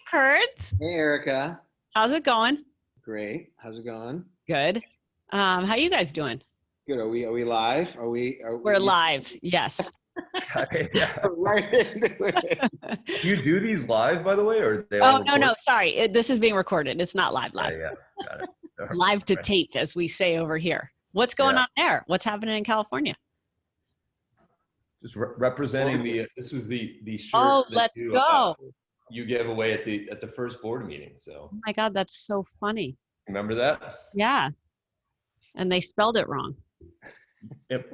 Kerns. Hey, Erika. How's it going? Great. How's it going? Good. How you guys doing? Good. Are we live? We're live. Yes. Yeah. Right into it. Do you do these live, by the way, or are they Oh, all no. recorded? Sorry. This is being recorded. It's not live. Yeah. Got it. All right. Live to Right. tape, as we say over here. What's going Yeah. on there? What's happening in California? Just representing this was the shirt Oh, that let's go. you gave away at the first board meeting. So Oh my God, that's so funny. remember that? Yeah. And they spelled it wrong.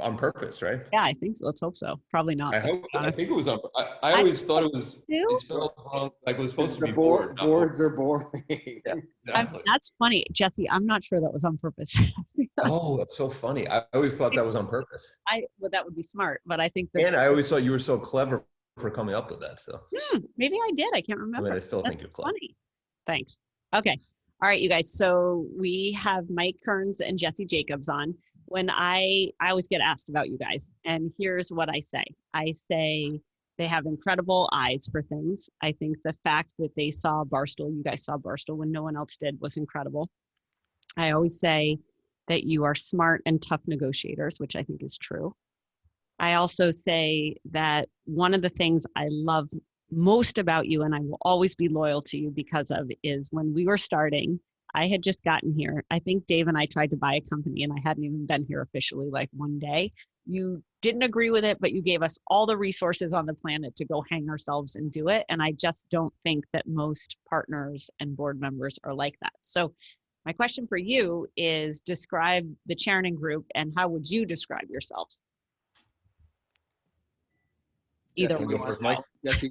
On purpose, right? Yeah, I think so. Let's hope so. Probably not. I think it was on. I always thought it was spelled wrong, like it was supposed to be board. Boards are boring. Yeah, exactly. That's funny. Jesse, I'm not sure that was on purpose. Oh, that's so funny. I always thought that was on purpose. Well, that would be smart, but I think And I always thought you were so clever for coming up with that. So maybe I did. I can't remember. I still think you're clever. Funny. Thanks. Okay. All right, you guys. So we have Mike Kerns and Jesse Jacobs on. When I always get asked about you guys, and here's what I say. I say they have incredible eyes for things. I think the fact that they saw Barstool, you guys saw Barstool when no one else did, was incredible. I always say that you are smart and tough negotiators, which I think is true. I also say that one of the things I love most about you, and I will always be loyal to you because of, is when we were starting, I had just gotten here. I think Dave and I tried to buy a company and I hadn't even been here officially like one day. You didn't agree with it, but you gave us all the resources on the planet to go hang ourselves and do it. And I just don't think that most partners and board members are like that. So my question for you is, describe the Chernin group and how would you describe yourselves? Either Jesse, one. Go first, Mike. Jesse,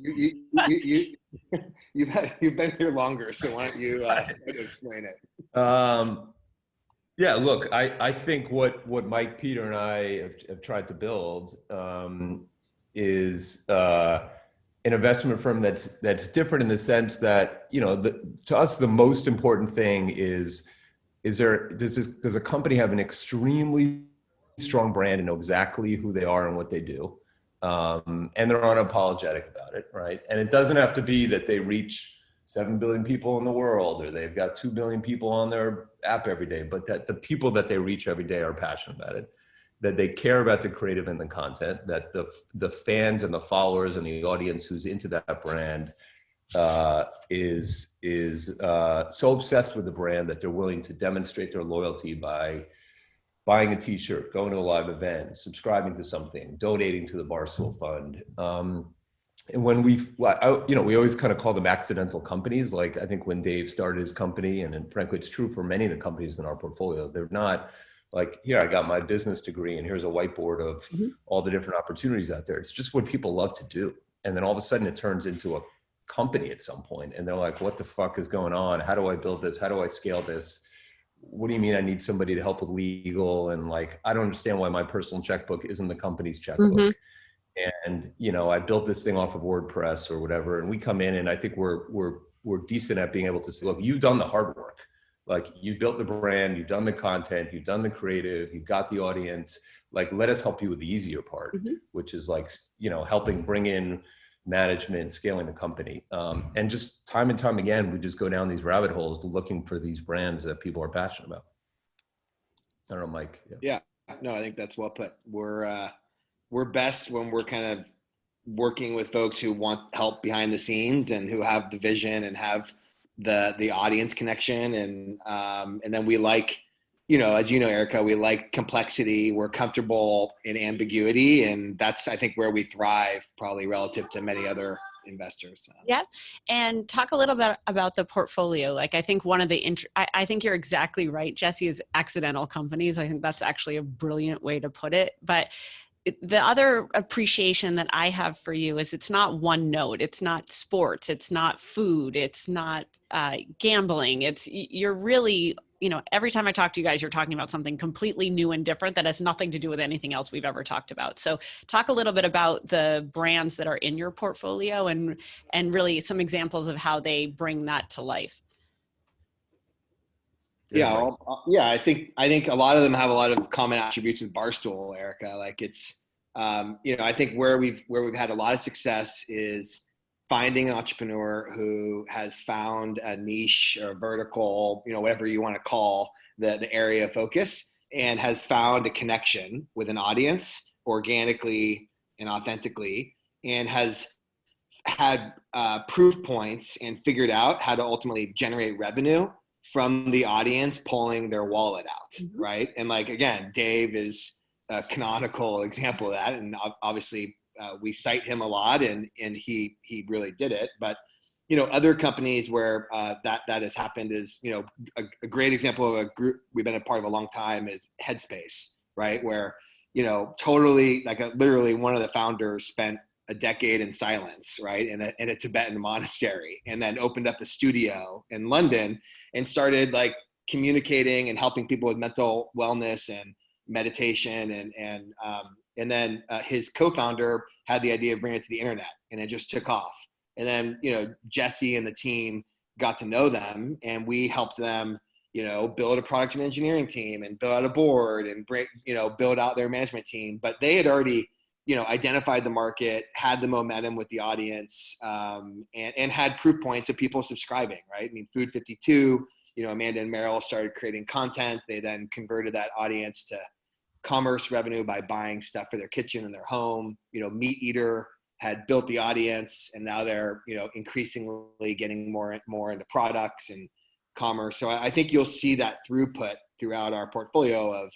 you've been here longer, so why don't you try to explain it? Yeah, look, I think what Mike, Peter, and I have tried to build is an investment firm that's different in the sense that, to us the most important thing is does a company have an extremely strong brand and know exactly who they are and what they do, and they're unapologetic about it, right? And it doesn't have to be that they reach 7 billion people in the world, or they've got 2 billion people on their app every day, but that the people that they reach every day are passionate about it, that they care about the creative and the content, that the fans and the followers and the audience who's into that brand is so obsessed with the brand that they're willing to demonstrate their loyalty by buying a t-shirt, going to a live event, subscribing to something, donating to the Barstool Fund. And when we always kind of call them accidental companies. Like I think when Dave started his company, and frankly, it's true for many of the companies in our portfolio, they're not like, here, I got my business degree and here's a whiteboard of all the different opportunities out there. It's just what people love to do. And then all of a sudden it turns into a company at some point. And they're like, what the fuck is going on? How do I build this? How do I scale this? What do you mean I need somebody to help with legal? And like, I don't understand why my personal checkbook isn't the company's checkbook. And, I built this thing off of WordPress or whatever. And we come in and I think we're decent at being able to say, look, you've done the hard work. Like you've built the brand, you've done the content, you've done the creative, you've got the audience. Like, let us help you with the easier part, which is like, helping bring in management, scaling the company. And just time and time again, we just go down these rabbit holes looking for these brands that people are passionate about. I don't know, Mike. Yeah, no, I think that's well put. We're best when we're kind of working with folks who want help behind the scenes and who have the vision and have the audience connection. And then we like, as you know, Erika, we like complexity. We're comfortable in ambiguity. And that's, I think, where we thrive probably relative to many other investors. Yeah. And talk a little bit about the portfolio. Like, I think one of the, I think you're exactly right, Jesse, is accidental companies. I think that's actually a brilliant way to put it. But the other appreciation that I have for you is it's not one note. It's not sports. It's not food. It's not gambling. You're really, every time I talk to you guys, you're talking about something completely new and different that has nothing to do with anything else we've ever talked about. So talk a little bit about the brands that are in your portfolio and really some examples of how they bring that to life. Yeah, I think a lot of them have a lot of common attributes with Barstool, Erika. Like it's, I think where we've had a lot of success is finding an entrepreneur who has found a niche or a vertical, whatever you want to call the area of focus, and has found a connection with an audience organically and authentically, and has had proof points and figured out how to ultimately generate revenue from the audience pulling their wallet out, right? And like, again, Dave is a canonical example of that. And obviously we cite him a lot, and he really did it. But, other companies where that has happened is, a great example of a group we've been a part of a long time is Headspace, right? Where, totally, like literally one of the founders spent a decade in silence, right? In a Tibetan monastery, and then opened up a studio in London and started like communicating and helping people with mental wellness and meditation. And then his co-founder had the idea of bringing it to the internet, and it just took off. And then, Jesse and the team got to know them, and we helped them, build a product and engineering team and build out a board and build out their management team. But they had already, identified the market, had the momentum with the audience, and had proof points of people subscribing, right? I mean, Food 52, Amanda and Meryl started creating content. They then converted that audience to commerce revenue by buying stuff for their kitchen and their home. Meat Eater had built the audience, and now they're, increasingly getting more into products and commerce. So I think you'll see that throughput throughout our portfolio of,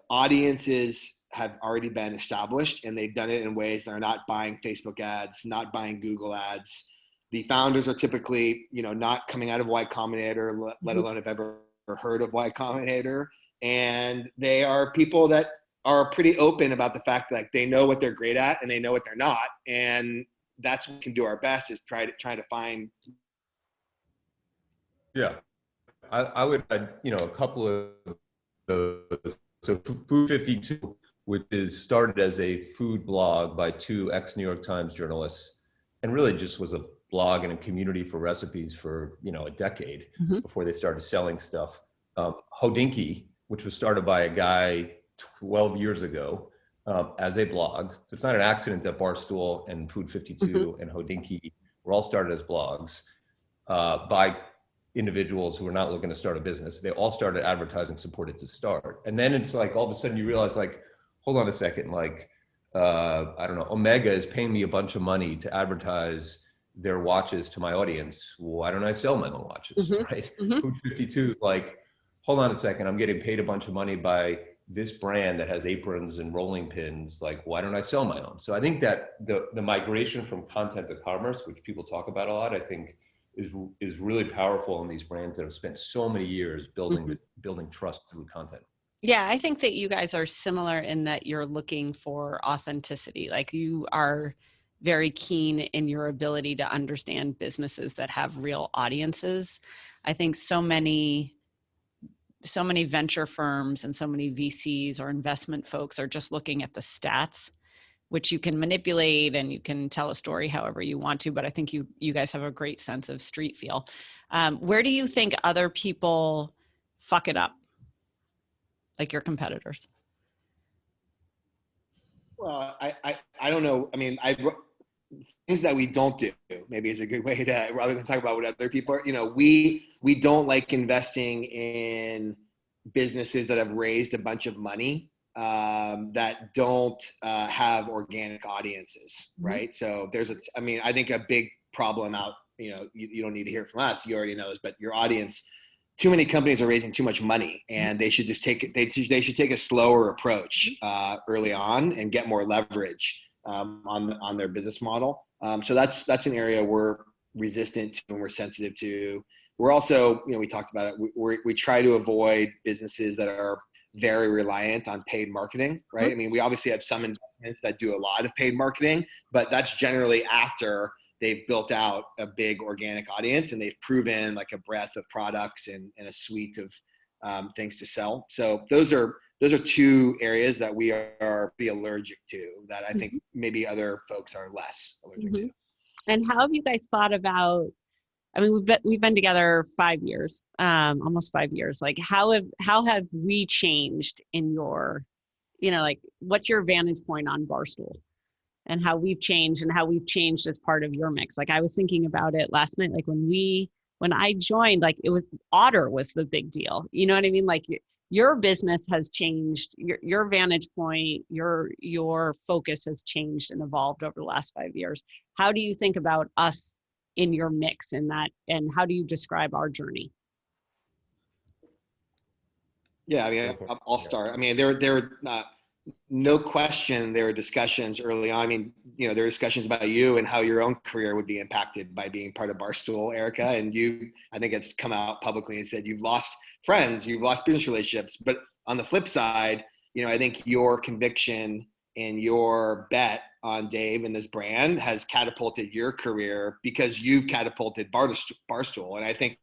audiences have already been established, and they've done it in ways that are not buying Facebook ads, not buying Google ads. The founders are typically, not coming out of Y Combinator, let alone have ever heard of Y Combinator. And they are people that are pretty open about the fact that, like, they know what they're great at and they know what they're not. And that's what we can do our best, is try to find. Yeah. I would add, a couple of those. So Food 52, which is started as a food blog by two ex-New York Times journalists, and really just was a blog and a community for recipes for, a decade before they started selling stuff. Hodinky, which was started by a guy 12 years ago as a blog. So it's not an accident that Barstool and Food 52 and Hodinky were all started as blogs by individuals who were not looking to start a business. They all started advertising supported to start. And then it's like, all of a sudden you realize, like, hold on a second, like, I don't know, Omega is paying me a bunch of money to advertise their watches to my audience. Why don't I sell my own watches, right? Food 52 is like, hold on a second, I'm getting paid a bunch of money by this brand that has aprons and rolling pins. Like, why don't I sell my own? So I think that the migration from content to commerce, which people talk about a lot, I think is really powerful in these brands that have spent so many years building trust through content. Yeah, I think that you guys are similar in that you're looking for authenticity. Like, you are very keen in your ability to understand businesses that have real audiences. I think so many venture firms and so many VCs or investment folks are just looking at the stats, which you can manipulate and you can tell a story however you want to. But I think you guys have a great sense of street feel. Where do you think other people fuck it up, like your competitors? Well, I don't know. I mean, things that we don't do maybe is a good way to, rather than talk about what other people are, we don't like investing in businesses that have raised a bunch of money that don't have organic audiences, right? So I think a big problem out, you don't need to hear it from us, you already know this, but your audience, too many companies are raising too much money, and they should just they should take a slower approach early on and get more leverage on their business model. So that's an area we're resistant to and we're sensitive to. We're also, we talked about it, we try to avoid businesses that are very reliant on paid marketing, right? I mean, we obviously have some investments that do a lot of paid marketing, but that's generally after they've built out a big organic audience and they've proven like a breadth of products and a suite of things to sell. So those are two areas that we are pretty allergic to, that I think maybe other folks are less allergic to. And how have you guys thought about, I mean, we've been together 5 years, almost 5 years. Like, how have we changed in your, like, what's your vantage point on Barstool? and how we've changed and how we've changed as part of your mix. Like I was thinking about it last night, like when I joined, like it was Otter was the big deal. You know what I mean? Like your business has changed, your vantage point, your focus has changed and evolved over the last 5 years. How do you think about us in your mix in that, and how do you describe our journey? Yeah, I mean, I'll start. I mean, there no question there were discussions early on. I mean, there were discussions about you and how your own career would be impacted by being part of Barstool, Erika. And I think it's come out publicly and said you've lost friends, you've lost business relationships. But on the flip side, I think your conviction and your bet on Dave and this brand has catapulted your career because you've catapulted Barstool. And I think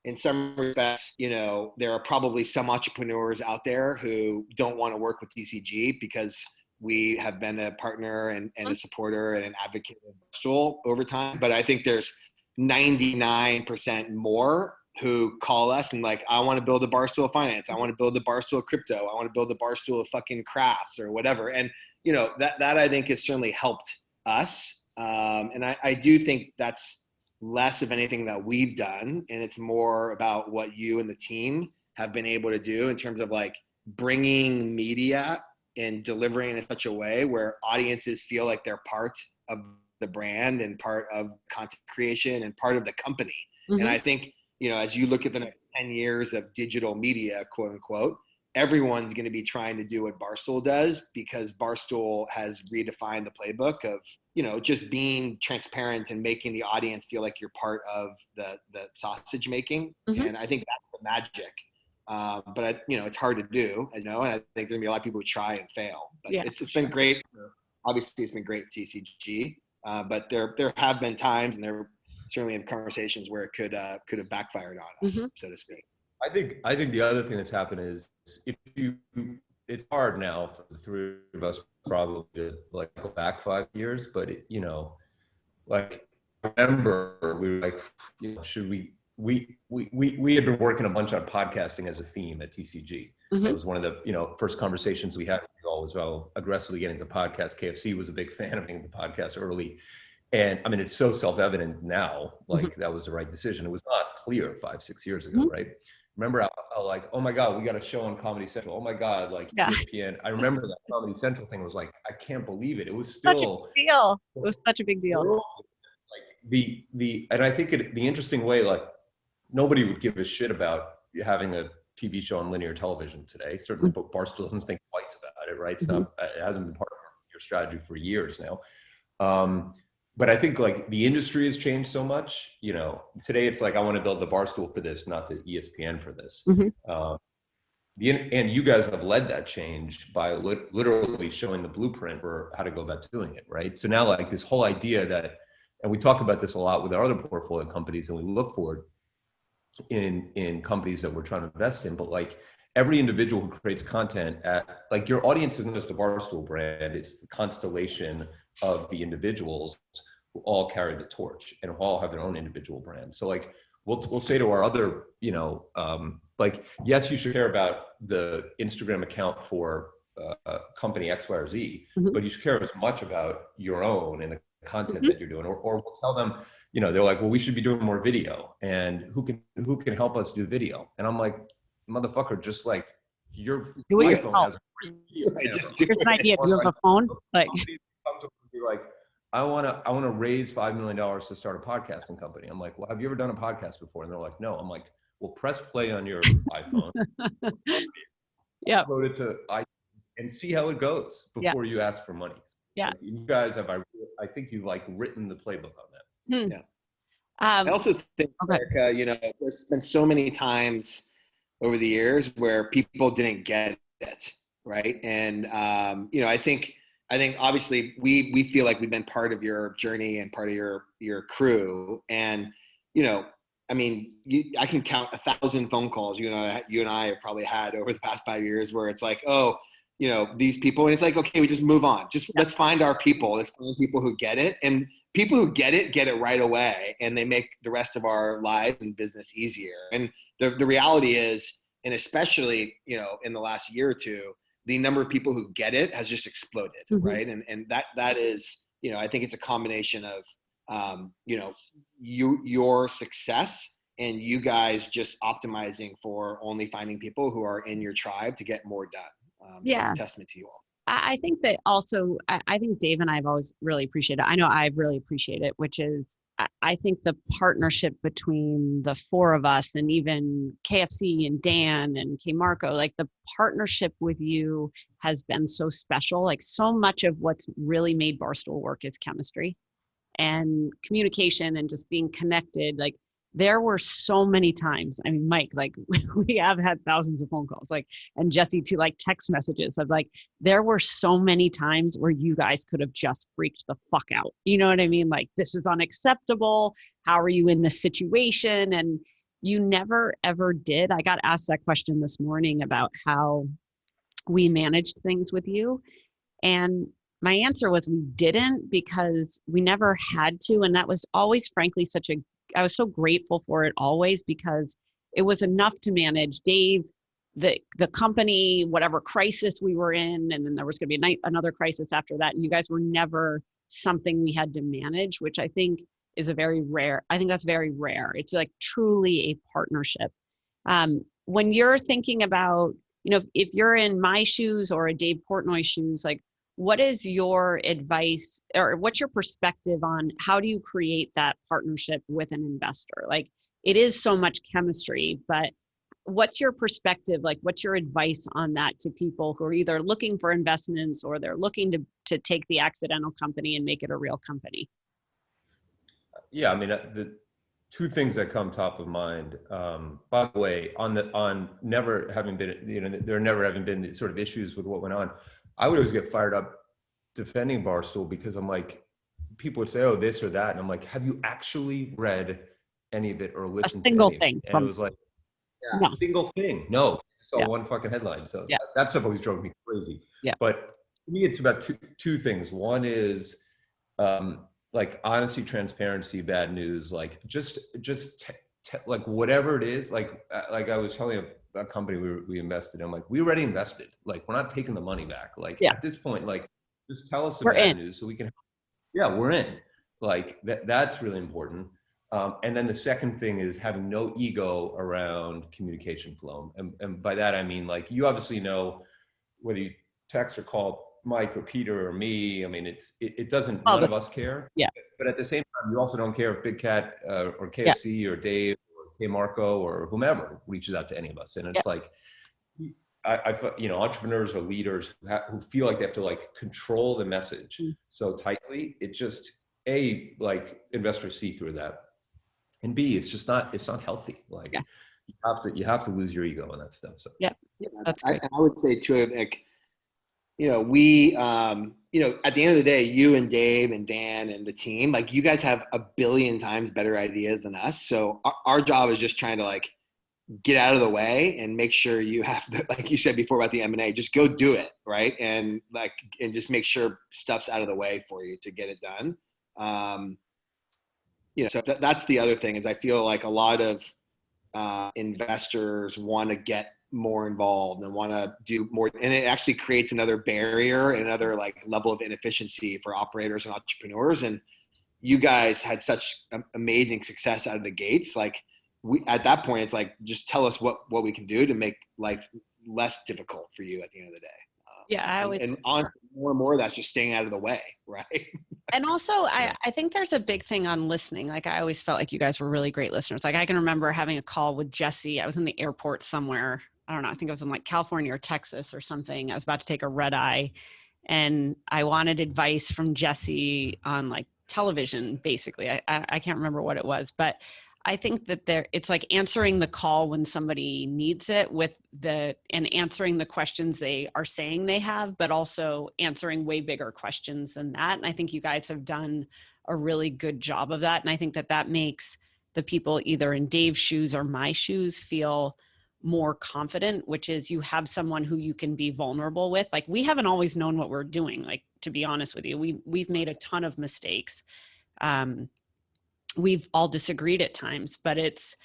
in some respects, there are probably some entrepreneurs out there who don't want to work with TCG because we have been a partner and a supporter and an advocate of Barstool over time. But I think there's 99% more who call us and like, I want to build a Barstool Finance. I want to build the Barstool Crypto. I want to build the Barstool fucking crafts or whatever. And, that I think has certainly helped us. And I do think that's less of anything that we've done. And it's more about what you and the team have been able to do in terms of like bringing media and delivering in such a way where audiences feel like they're part of the brand and part of content creation and part of the company. Mm-hmm. And I think, as you look at the next 10 years of digital media, quote unquote, everyone's going to be trying to do what Barstool does because Barstool has redefined the playbook of, just being transparent and making the audience feel like you're part of the sausage making. Mm-hmm. And I think that's the magic. But it's hard to do, as you know, and I think there's gonna be a lot of people who try and fail. But yeah, it's been great. Obviously, it's been great for TCG. But there have been times, and there certainly in conversations where it could have backfired on us, mm-hmm. so to speak. I think the other thing that's happened is it's hard now for the three of us probably to like go back 5 years, but like I remember we were like, should we had been working a bunch on podcasting as a theme at TCG. Mm-hmm. It was one of the first conversations we had with you all was about aggressively getting the podcast. KFC was a big fan of getting the podcast early. And I mean, it's so self-evident now, like mm-hmm. that was the right decision. It was not clear 5-6 years ago, mm-hmm. right? Remember, I like, oh my God, we got a show on Comedy Central. Oh my God, like yeah. ESPN. I remember that Comedy Central thing was like, I can't believe it. It was still such a big deal. It was such a big deal. Like and I think the interesting way, like nobody would give a shit about having a TV show on linear television today. Certainly, mm-hmm. Barstool doesn't think twice about it, right? Mm-hmm. It hasn't been part of your strategy for years now. But I think like the industry has changed so much, today it's like, I want to build the Barstool for this, not the ESPN for this. Mm-hmm. And you guys have led that change by literally showing the blueprint for how to go about doing it, right? So now like this whole idea that, and we talk about this a lot with our other portfolio companies and we look for it in companies that we're trying to invest in, but like every individual who creates content like your audience isn't just a Barstool brand, it's the constellation of the individuals who all carry the torch and who all have their own individual brand. So like we'll say to our other, like, yes, you should care about the Instagram account for company X, Y, or Z, mm-hmm. but you should care as much about your own and the content mm-hmm. that you're doing. Or we'll tell them, they're like, well, we should be doing more video, and who can help us do video? And I'm like, motherfucker, just like your iPhone has a great video camera. Here's an idea. Do you have a phone? Like, I want to raise $5 million to start a podcasting company. I'm like, well, have you ever done a podcast before? And they're like, no. I'm like, well, press play on your iPhone. Yeah. Upload it to iTunes and see how it goes before you ask for money. Yeah. Like, you guys have, I think you've like written the playbook on that. Hmm. Yeah. I also think, Erika, there's been so many times over the years where people didn't get it, right? And I think obviously we feel like we've been part of your journey and part of your crew. And I can count 1,000 phone calls you and I have probably had over the past 5 years where it's like, oh, these people, and it's like, okay, we just move on. Just let's find our people. Let's find people who get it, and people who get it right away, and they make the rest of our lives and business easier. And the reality is, and especially in the last year or two, the number of people who get it has just exploded, Mhm. right? And that is, I think it's a combination of, your success and you guys just optimizing for only finding people who are in your tribe to get more done. So Yeah. it's a testament to you all. I think that also, I think Dave and I have always really appreciated, I know I've really appreciated it, which is, I think the partnership between the four of us and even KFC and Dan and K Marco, like the partnership with you has been so special. Like so much of what's really made Barstool work is chemistry and communication and just being connected. Like there were so many times, I mean, Mike, like we have had thousands of phone calls, like, and Jesse too, like text messages of like, there were so many times where you guys could have just freaked the fuck out. You know what I mean? Like, this is unacceptable. How are you in this situation? And you never ever did. I got asked that question this morning about how we managed things with you. And my answer was we didn't, because we never had to. And that was always, frankly, I was so grateful for it always, because it was enough to manage Dave, the company, whatever crisis we were in. And then there was going to be another crisis after that. And you guys were never something we had to manage, which I think is I think that's very rare. It's like truly a partnership. When you're thinking about, if you're in my shoes or a Dave Portnoy shoes, like, what is your advice or what's your perspective on how do you create that partnership with an investor? Like it is so much chemistry, but what's your perspective? Like what's your advice on that to people who are either looking for investments or they're looking to take the accidental company and make it a real company? Yeah, I mean, the two things that come top of mind, by the way, on never having been, there never having been these sort of issues with what went on. I would always get fired up defending Barstool because I'm like, people would say, oh, this or that. And I'm like, have you actually read any of it or listened to any of it? Thing. And it was like, no. Single thing. No, saw Yeah. one fucking headline. So Yeah. that stuff always drove me crazy. Yeah. But to me, it's about two things. One is like honesty, transparency, bad news, like just like whatever it is, like I was telling a company we invested in, like we already invested, like we're not taking the money back. Like at this point, like just tell us the bad news so we can, we're in. Like that's really important. And then the second thing is having no ego around communication flow. And by that, I mean, like, you obviously know whether you text or call Mike or Peter or me. I mean, it doesn't, none of us care. Yeah. But at the same time, you also don't care if Big Cat or KFC or Dave or K Marco or whomever reaches out to any of us. And it's like, I entrepreneurs or leaders who feel like they have to like control the message so tightly. It just, A, like investors see through that. And B, it's not healthy. Like you have to lose your ego on that stuff. So that's great. I would say too, like, we, at the end of the day, you and Dave and Dan and the team, like you guys have a billion times better ideas than us. So our job is just trying to like get out of the way and make sure you have the, like you said before about the M&A, just go do it. Right. And just make sure stuff's out of the way for you to get it done. So that's the other thing is I feel like a lot of investors want to get more involved and want to do more, and it actually creates another barrier and another like level of inefficiency for operators and entrepreneurs. And you guys had such amazing success out of the gates. Like at that point, it's like, just tell us what we can do to make life less difficult for you at the end of the day. And honestly, more and more that's just staying out of the way, right? And also, I think there's a big thing on listening. Like I always felt like you guys were really great listeners. Like I can remember having a call with Jesse. I was in the airport somewhere. I don't know. I think I was in like California or Texas or something. I was about to take a red eye and I wanted advice from Jesse on like television, basically. I can't remember what it was, but I think that it's like answering the call when somebody needs it and answering the questions they are saying they have, but also answering way bigger questions than that. And I think you guys have done a really good job of that. And I think that makes the people either in Dave's shoes or my shoes feel more confident, which is you have someone who you can be vulnerable with. Like we haven't always known what we're doing. Like, to be honest with you, we've made a ton of mistakes. We've all disagreed at times, but it's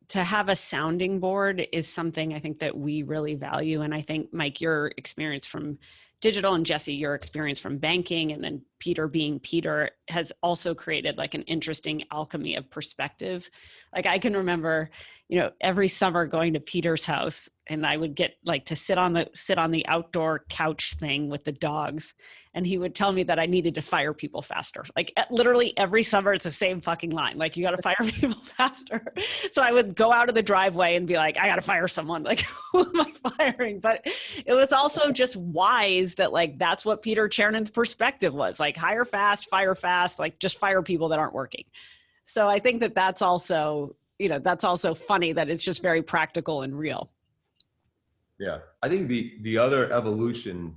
to have a sounding board is something I think that we really value. And I think, Mike, your experience from digital, and Jesse, your experience from banking, and then Peter being Peter, has also created like an interesting alchemy of perspective. Like I can remember, every summer going to Peter's house, and I would get like to sit on the outdoor couch thing with the dogs. And he would tell me that I needed to fire people faster. Like literally every summer, it's the same fucking line. Like, you got to fire people faster. So I would go out of the driveway and be like, I got to fire someone. Like, who am I firing? But it was also just wise that like, that's what Peter Chernin's perspective was. Like, hire fast, like just fire people that aren't working. So I think that that's also funny that it's just very practical and real. Yeah. I think the other evolution,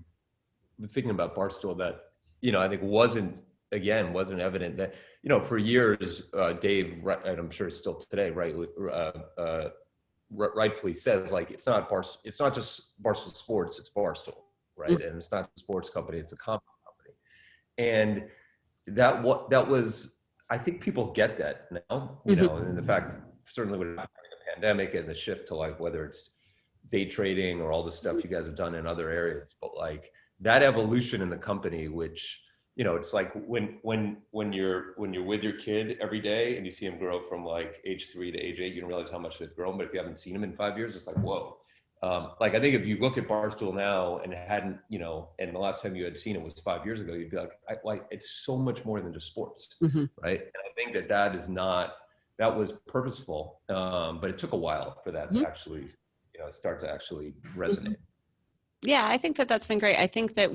thinking about Barstool, that, I think wasn't evident, that, for years, Dave, and I'm sure still today, rightfully says, like, it's not just Barstool Sports, it's Barstool, right? Mm-hmm. And it's not a sports company, it's a comp company. And that was, I think people get that now, and the fact, certainly with the pandemic and the shift to like, whether it's day trading or all the stuff you guys have done in other areas, but like that evolution in the company, which, it's like when you're with your kid every day and you see him grow from like age 3 to age 8, you don't realize how much they've grown. But if you haven't seen him in 5 years, it's like, whoa. Like, I think if you look at Barstool now and hadn't, and the last time you had seen it was 5 years ago, you'd be like, it's so much more than just sports, mm-hmm. right? And I think that was purposeful, but it took a while for that mm-hmm. to actually, start to actually resonate. Yeah, I think that that's been great. I think that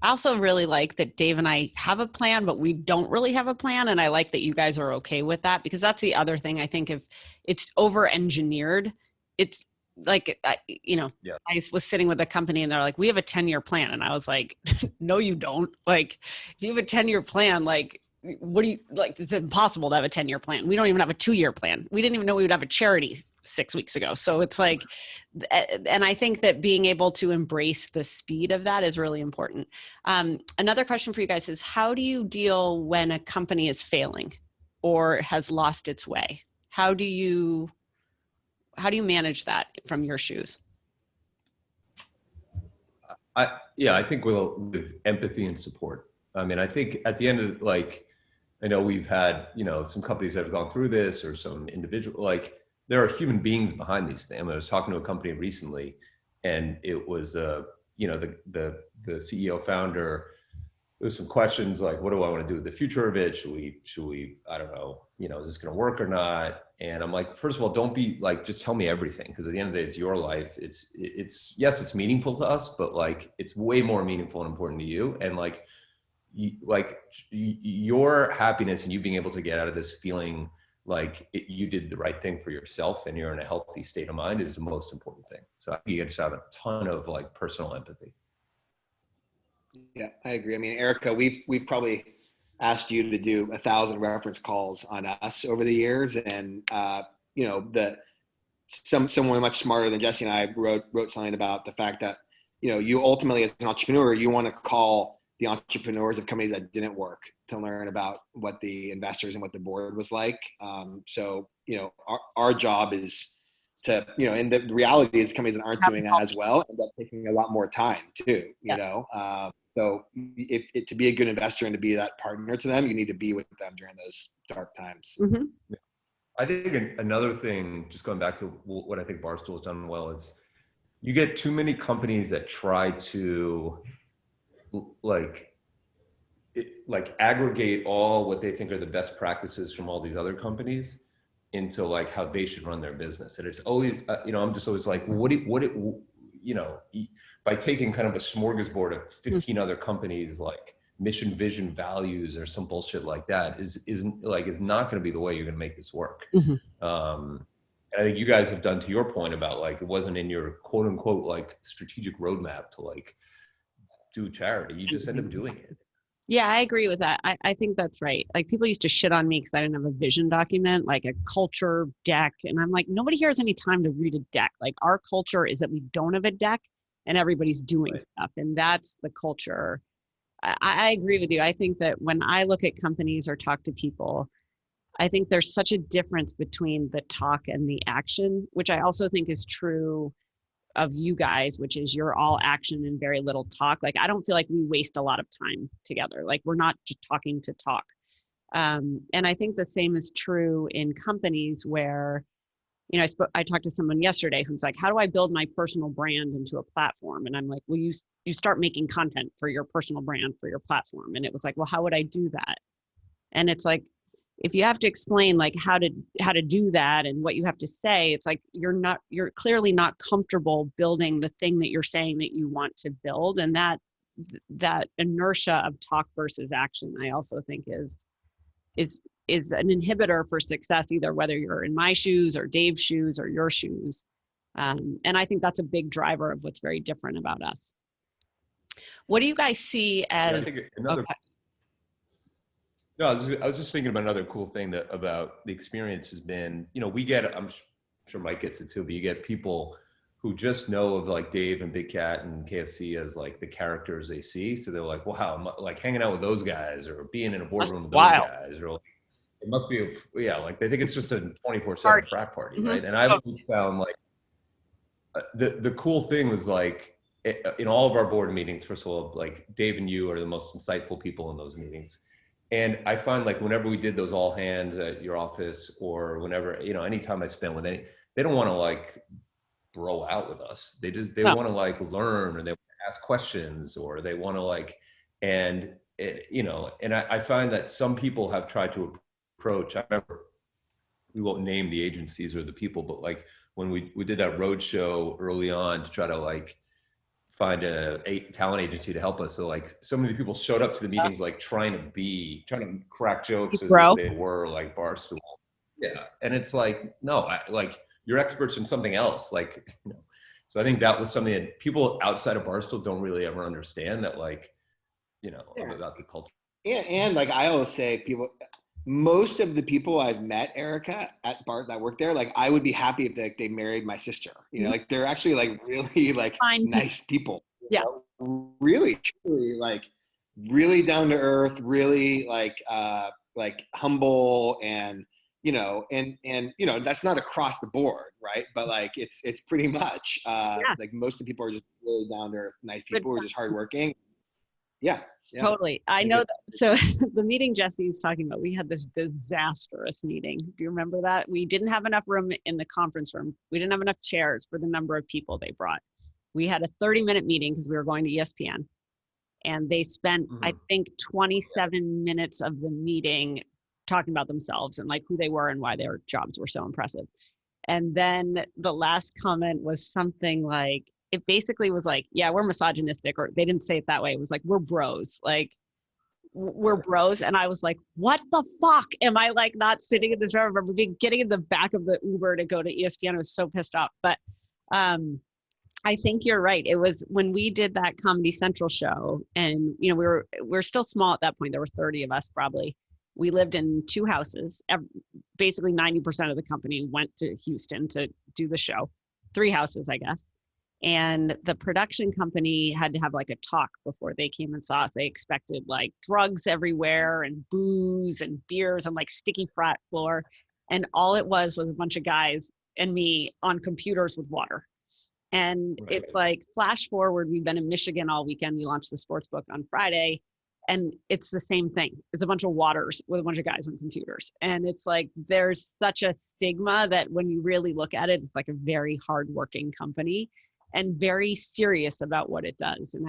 I also really like that Dave and I have a plan, but we don't really have a plan. And I like that you guys are okay with that, because that's the other thing. I think if it's over-engineered, it's like, yeah. I was sitting with a company and they're like, we have a 10-year plan. And I was like, no, you don't. Like, if you have a 10-year plan, like, what do you, like, it's impossible to have a 10-year plan. We don't even have a 2-year plan. We didn't even know we would have a charity 6 weeks ago. So it's like, and I think that being able to embrace the speed of that is really important. Another question for you guys is, how do you deal when a company is failing or has lost its way? How do you manage that from your shoes? I think with empathy and support. I mean, I think at the end of, like, I know we've had, some companies that have gone through this, or some individual, like, there are human beings behind these things. I mean, I was talking to a company recently, and it was, the CEO founder. There was some questions like, what do I want to do with the future of it? Should we, I don't know, is this going to work or not? And I'm like, first of all, don't be like, just tell me everything. Because at the end of the day, it's your life. It's yes, it's meaningful to us, but like, it's way more meaningful and important to you. And like, your happiness and you being able to get out of this feeling like you did the right thing for yourself and you're in a healthy state of mind is the most important thing. So you get to have a ton of like personal empathy. Yeah, I agree. I mean, Erika, we've probably asked you to do 1,000 reference calls on us over the years. And, someone much smarter than Jesse and I wrote something about the fact that, you ultimately, as an entrepreneur, you want to call the entrepreneurs of companies that didn't work to learn about what the investors and what the board was like. So, our job is to, and the reality is companies that aren't doing that as well end up taking a lot more time too, so to be a good investor and to be that partner to them, you need to be with them during those dark times. Mm-hmm. I think another thing, just going back to what I think Barstool has done well, is you get too many companies that try to like aggregate all what they think are the best practices from all these other companies into like how they should run their business. And it's always, I'm just always like, by taking kind of a smorgasbord of 15 other companies, like mission, vision, values, or some bullshit like that is not going to be the way you're going to make this work. Mm-hmm. And I think you guys have done, to your point about like, it wasn't in your quote unquote, like strategic roadmap to like do charity. You just end up doing it. Yeah, I agree with that. I think that's right. Like, people used to shit on me because I didn't have a vision document, like a culture deck. And I'm like, nobody here has any time to read a deck. Like, our culture is that we don't have a deck and everybody's doing stuff. And that's the culture. I agree with you. I think that when I look at companies or talk to people, I think there's such a difference between the talk and the action, which I also think is true of you guys, which is you're all action and very little talk. Like, I don't feel like we waste a lot of time together. Like, we're not just talking to talk. And I think the same is true in companies where, I talked to someone yesterday who's like, how do I build my personal brand into a platform? And I'm like, well, you start making content for your personal brand for your platform. And it was like, well, how would I do that? And it's like, if you have to explain like how to do that and what you have to say, it's like you're clearly not comfortable building the thing that you're saying that you want to build. And that inertia of talk versus action, I also think is an inhibitor for success, either whether you're in my shoes or Dave's shoes or your shoes. And I think that's a big driver of what's very different about us. What do you guys see as? I think another. Okay. No, I was just thinking about another cool thing about the experience has been, I'm sure Mike gets it too, but you get people who just know of like Dave and Big Cat and KFC as like the characters they see. So they're like, wow, I'm like hanging out with those guys or being in a boardroom with those guys, or it must be, like they think it's just a 24/7 frat party, mm-hmm. Right? And I've always found like the cool thing was like in all of our board meetings, first of all, like Dave and you are the most insightful people in those meetings. And I find like whenever we did those all hands at your office or whenever, anytime I spent with they don't want to like bro out with us. They want to like learn, or they want to ask questions, or they want to like, and I find that some people have tried to approach, I remember, we won't name the agencies or the people, but like when we did that road show early on to try to like find a talent agency to help us. So like so many people showed up to the meetings, like trying to crack jokes as if they were like Barstool. Yeah. And it's like, no, like you're experts in something else. Like, so I think that was something that people outside of Barstool don't really ever understand, that like, about the culture. And like I always say, most of the people I've met, Erika, at Bart that work there, like I would be happy if they married my sister. Like they're actually like really like nice people. Yeah. Really, truly, like really down to earth, really like humble, and that's not across the board, right? But like it's pretty much like most of the people are just really down to earth, nice people who are just hardworking. Yeah. Yeah. Totally. I know that. So the meeting Jesse's talking about, we had this disastrous meeting. Do you remember that? We didn't have enough room in the conference room. We didn't have enough chairs for the number of people they brought. We had a 30-minute meeting because we were going to ESPN. And they spent, I think, 27 minutes of the meeting talking about themselves and like who they were and why their jobs were so impressive. And then the last comment was something like, it basically was like, yeah, we're misogynistic, or they didn't say it that way. It was like, we're bros, like we're bros. And I was like, what the fuck? Am I like not sitting in this room? I remember getting in the back of the Uber to go to ESPN. I was so pissed off. But I think you're right. It was when we did that Comedy Central show, and we're still small at that point. There were 30 of us probably. We lived in 2 houses. Basically 90% of the company went to Houston to do the show. 3 houses, I guess. And the production company had to have like a talk before they came and saw us. They expected like drugs everywhere and booze and beers and like sticky frat floor. And all it was a bunch of guys and me on computers with water. And It's like, flash forward, we've been in Michigan all weekend. We launched the sports book on Friday, and it's the same thing. It's a bunch of waters with a bunch of guys on computers. And it's like, there's such a stigma that when you really look at it, it's like a very hardworking company and very serious about what it does. And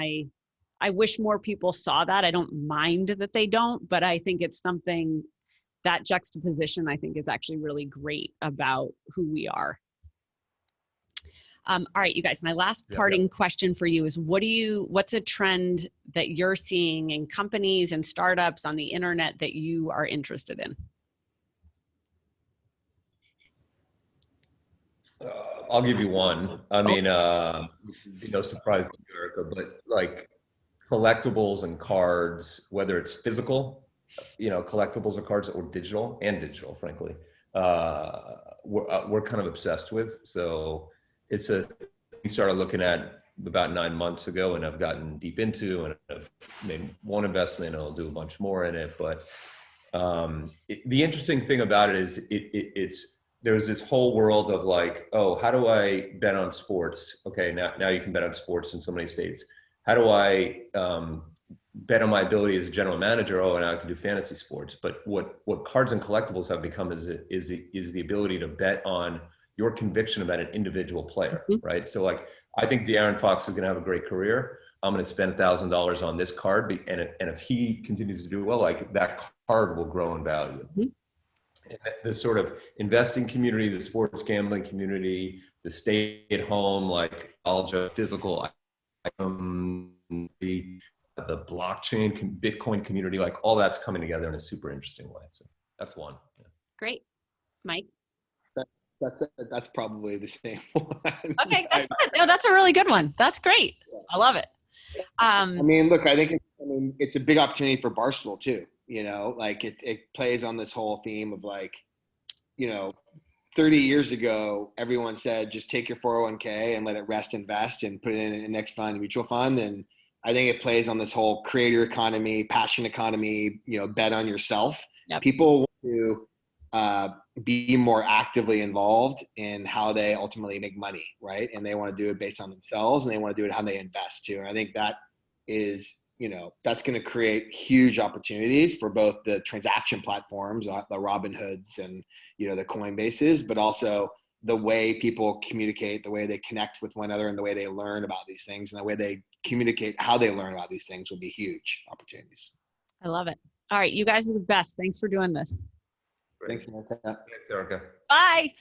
I wish more people saw that. I don't mind that they don't, but I think it's something, that juxtaposition, I think, is actually really great about who we are. All right, you guys, my last parting question for you is, what's a trend that you're seeing in companies and startups on the internet that you are interested in? I'll give you one. I mean, no surprise to Erika, but like collectibles and cards, whether it's physical, collectibles or cards, or digital, frankly, we're kind of obsessed with. So it's we started looking at about 9 months ago, and I've gotten deep into, and I've made one investment, and I'll do a bunch more in it. But The interesting thing about it is there's this whole world of like, oh, how do I bet on sports? Okay, now you can bet on sports in so many states. How do I bet on my ability as a general manager? Oh, and I can do fantasy sports. But what cards and collectibles have become is the ability to bet on your conviction about an individual player, right? So like, I think De'Aaron Fox is going to have a great career. I'm going to spend $1,000 on this card, and if he continues to do well, like that card will grow in value. And the sort of investing community, the sports gambling community, the stay-at-home, like algebra, physical, the blockchain, Bitcoin community, like all that's coming together in a super interesting way. So that's one. Yeah. Great. Mike? That's probably the same one. Okay, that's good. No, that's a really good one. That's great. I love it. I mean, look, I think it's a big opportunity for Barstool too. You know, like it plays on this whole theme of like, you know, 30 years ago, everyone said, just take your 401k and let it rest, invest, and put it in an index fund, mutual fund. And I think it plays on this whole creator economy, passion economy, you know, bet on yourself. Yep. People want to be more actively involved in how they ultimately make money, right? And they want to do it based on themselves, and they want to do it how they invest too. And I think that is, you know, that's going to create huge opportunities for both the transaction platforms, the Robinhoods and, you know, the Coinbases, but also the way people communicate, the way they connect with one another, and the way they learn about these things, and the way they communicate how they learn about these things will be huge opportunities. I love it. All right, you guys are the best. Thanks for doing this. Thanks, Erika. Thanks, Erika. Bye.